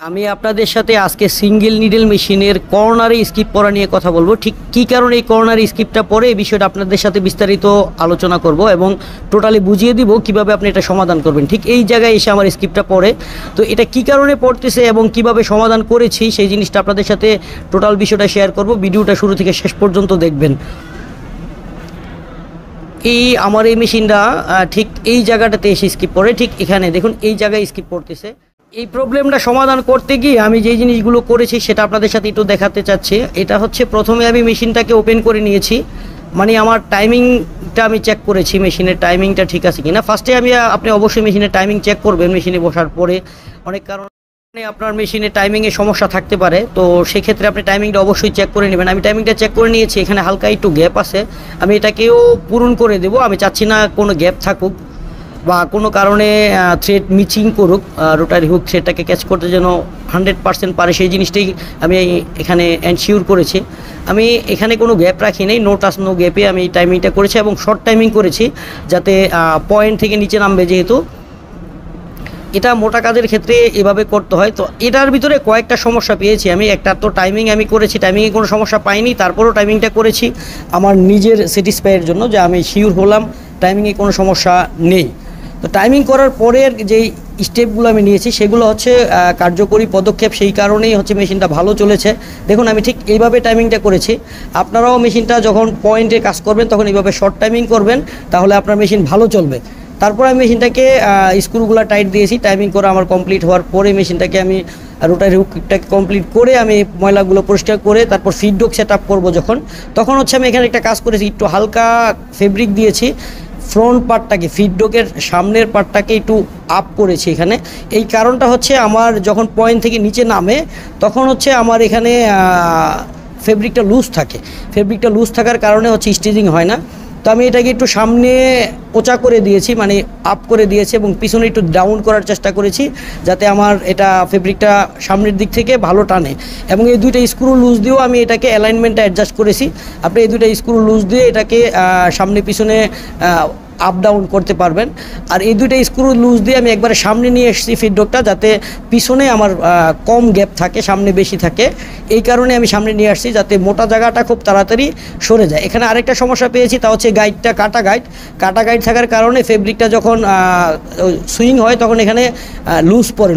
আমি আপনাদের সাথে আজকে সিঙ্গেল নিডল মেশিনের কর্নারে স্কিপ পড়া নিয়ে কথা বলবো। ঠিক কী কারণে এই কর্নারে স্কিপটা পড়ে এই বিষয়টা আপনাদের সাথে বিস্তারিত আলোচনা করব এবং টোটালি বুঝিয়ে দিব কিভাবে আপনি এটা সমাধান করবেন। ঠিক এই জায়গায় এসে আমার স্কিপটা পড়ে, তো এটা কী কারণে পড়তেছে এবং কিভাবে সমাধান করেছি সেই জিনিসটা আপনাদের সাথে টোটাল বিষয়টা শেয়ার করব। ভিডিওটা শুরু থেকে শেষ পর্যন্ত দেখবেন। আমার এই মেশিনটা ঠিক এই জায়গাটাতে এসে স্কিপ পড়ে, ঠিক এখানে দেখুন এই জায়গায় স্কিপ পড়তেছে। এই প্রবলেমটা সমাধান করতে গিয়ে আমি যে জিনিসগুলো করেছি সেটা আপনাদের সাথে একটু দেখাতে চাচ্ছি। এটা হচ্ছে প্রথমে আমি মেশিনটাকে ওপেন করে নিয়েছি, মানে আমার টাইমিংটা আমি চেক করেছি মেশিনের টাইমিংটা ঠিক আছে কিনা। ফার্স্টে আপনি অবশ্যই মেশিনের টাইমিং চেক করবেন মেশিনে বসার পরে। অনেক কারণে আপনার মেশিনের টাইমিংয়ে সমস্যা থাকতে পারে, তো সেক্ষেত্রে আপনি টাইমিংটা অবশ্যই চেক করে নেবেন। আমি টাইমিংটা চেক করে নিয়েছি, এখানে হালকা একটু গ্যাপ আছে, আমি এটাকেও পূরণ করে দেবো। আমি চাচ্ছি না কোনো গ্যাপ থাকুক বা কোনো কারণে থ্রেড মিচিং করুক, রোটারি হুক থ্রেডটাকে ক্যাচ করতে যেন 100% পারে সেই জিনিসটাই আমি এখানে এনশিওর করেছি। আমি এখানে কোনো গ্যাপ রাখি নেই, নো টাচ নো গ্যাপে আমি টাইমিংটা করেছি এবং শর্ট টাইমিং করেছি যাতে পয়েন্ট থেকে নিচে নামবে। যেহেতু এটা মোটা কাজের ক্ষেত্রে এভাবে করতে হয়, তো এটার ভিতরে কয়েকটা সমস্যা পেয়েছি আমি। একটা তো টাইমিং আমি করেছি, টাইমিংয়ে কোনো সমস্যা পাইনি, তারপরেও টাইমিংটা করেছি আমার নিজের স্যাটিসফাইয়ের জন্য যে আমি শিওর হলাম টাইমিংয়ে কোনো সমস্যা নেই। তো টাইমিং করার পরের যেই স্টেপগুলো আমি নিয়েছি সেগুলো হচ্ছে কার্যকরী পদক্ষেপ, সেই কারণেই হচ্ছে মেশিনটা ভালো চলেছে। দেখুন আমি ঠিক এইভাবে টাইমিংটা করেছি। আপনারাও মেশিনটা যখন পয়েন্টে কাজ করবেন তখন এইভাবে শর্ট টাইমিং করবেন, তাহলে আপনার মেশিন ভালো চলবে। তারপর আমি মেশিনটাকে স্ক্রুগুলো টাইট দিয়েছি। টাইমিং করা আমার কমপ্লিট হওয়ার পরে মেশিনটাকে আমি রোটারি হুকটাকে কমপ্লিট করে আমি ময়লাগুলো পরিষ্কার করে তারপর ফিডডক সেট আপ করবো তখন হচ্ছে আমি এখানে একটা কাজ করেছি, একটু হালকা ফেব্রিক দিয়েছি ফ্রন্ট পার্টটাকে, ফিডডকের সামনের পার্টটাকে একটু আপ করেছি এখানে। এই কারণটা হচ্ছে আমার যখন পয়েন্ট থেকে নিচে নামে তখন হচ্ছে আমার এখানে ফেব্রিকটা লুজ থাকে। ফেব্রিকটা লুজ থাকার কারণে হচ্ছে স্টিচিং হয় না। তো আমি এটাকে একটু সামনে ওচা করে দিয়েছি, মানে আপ করে দিয়েছি এবং পিছনে একটু ডাউন করার চেষ্টা করেছি যাতে আমার এটা ফেব্রিকটা সামনের দিক থেকে ভালো টানে। এবং এই দুইটা স্ক্রু লুজ দিয়েও আমি এটাকে অ্যালাইনমেন্টটা অ্যাডজাস্ট করেছি। আপনি এই দুইটা স্ক্রু লুজ দিয়ে এটাকে সামনে পিছনে আপ ডাউন করতে পারবেন। আর এই দুইটা স্ক্রু লুজ দিয়ে আমি একবারে সামনে নিয়ে এসেছি ফিডডকটা, যাতে পিছনে আমার কম গ্যাপ থাকে, সামনে বেশি থাকে। এই কারণে আমি সামনে নিয়ে আসছি যাতে মোটা জায়গাটা খুব তাড়াতাড়ি সরে যায়। এখানে আরেকটা সমস্যা পেয়েছি, তা হচ্ছে গাইডটা কাটা গাইড থাকার কারণে ফেব্রিকটা যখন সুইং হয় তখন এখানে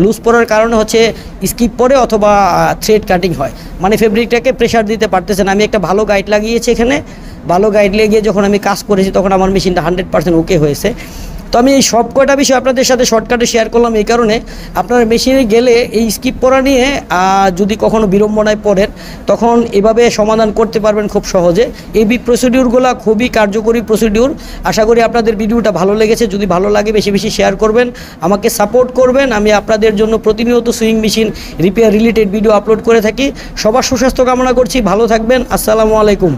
লুজ পড়ার কারণে হচ্ছে স্কিপ পড়ে অথবা থ্রেড কাটিং হয়, মানে ফেব্রিকটাকে প্রেশার দিতে পারতেছে না। আমি একটা ভালো গাইড লাগিয়েছি এখানে, ভালো গাইড লাগিয়ে যখন আমি কাজ করেছি তখন আমার মেশিনটা 100% ওকে হয়েছে। তো আমি এই সব কয়টা বিষয় আপনাদের সাথে শর্টকাটে শেয়ার করলাম এই কারণে, আপনার মেশিনে গেলে এই স্কিপ পড়া নিয়ে যদি কখনো বিড়ম্বনায় পড়েন তখন এভাবে সমাধান করতে পারবেন খুব সহজে। এই প্রসিডিউরগুলো খুবই কার্যকরী প্রসিডিউর। আশা করি আপনাদের ভিডিওটা ভালো লেগেছে। যদি ভালো লাগে বেশি বেশি শেয়ার করবেন, আমাকে সাপোর্ট করবেন। আমি আপনাদের জন্য প্রতিনিয়ত sewing machine repair related video upload করে থাকি। সবার সুস্বাস্থ্য কামনা করছি, ভালো থাকবেন। আসসালামু আলাইকুম।